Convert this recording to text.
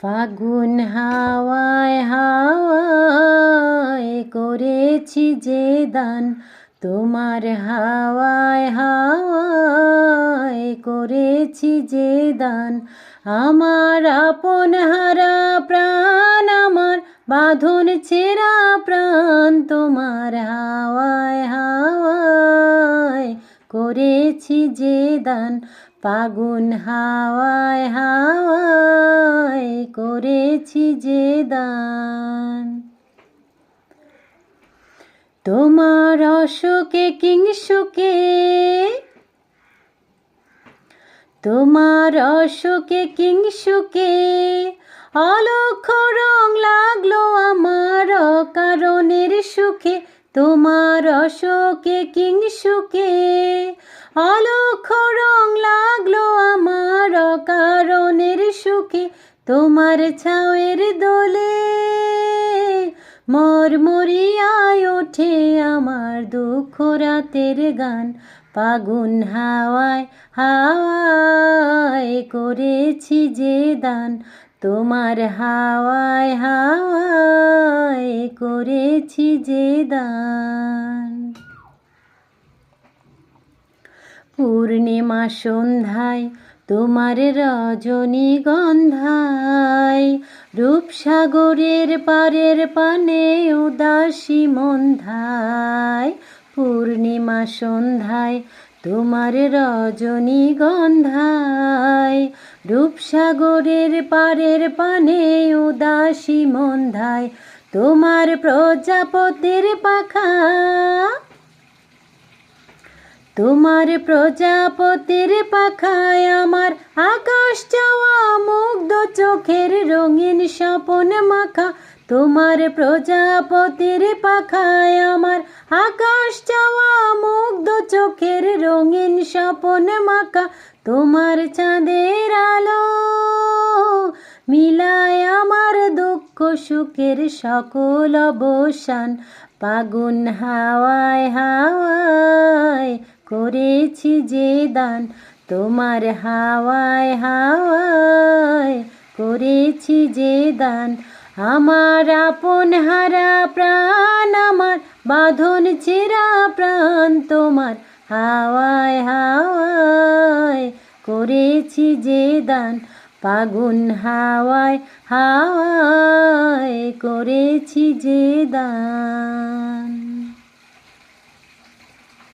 ফাগুন হাওয়ায় হাওয়ায় করেছি যে দান, তোমার হাওয়ায় হাওয়ায় করেছি যে দান। আমার আপন হারা প্রাণ, আমার বাঁধন ছেঁড়া প্রাণ, তোমার হাওয়ায় হাওয়ায় করেছি যে দান। ফাগুন হাওয়ায় হাওয়ায় করেছি যে দান। তোমার অশোকে কিংসুকে, তোমার অশোকে কিংসুকে অলক্ষ রং লাগলো আমার অকারণের সুখে। তোমার অশোকে কিংসুকে অলক্ষ রং লাগলো আমার অকারণের সুখে। তোমার ছাওয়ের দোলে মরমরিয়ায় ওঠে আমার দুঃখ রাতের গান। ফাগুন হাওয়ায় হাওয়ায় করেছি যে দান, তোমার হাওয়ায় হাওয়ায় করেছি যে দান। পূর্ণিমা সন্ধ্যায় তোমার রজনীগন্ধায়, রূপসাগরের পারের পানে উদাসী মন্ধায়। পূর্ণিমা সন্ধ্যায় তোমার রজনীগন্ধায়, রূপসাগরের পারের পানে উদাসী মন্ধায়। তোমার প্রজাপতির পাখা, তোমার প্রজাপতির পাখায় আমার আকাশ চাওয়া মুগ্ধ চোখের রঙিন স্বপন মাখা। তোমার প্রজাপতির পাখায় আমার আকাশ চাওয়া মুগ্ধ চোখের রঙিন স্বপন মাখা। তোমার চাঁদের আলো মিলায় আমার দুঃখ সুখের সকল অবসান। ফাগুন হাওয়ায় হাওয়ায় করেছি যে দান, তোমার হাওয়ায় হাওয়ায় করেছি যে দান। আমার আপন হারা প্রাণ, আমার বাঁধন ছেঁড়া প্রাণ, তোমার হাওয়ায় হাওয়ায় করেছি যে দান। ফাগুন হাওয়ায় হাওয়ায় করেছি যে দান।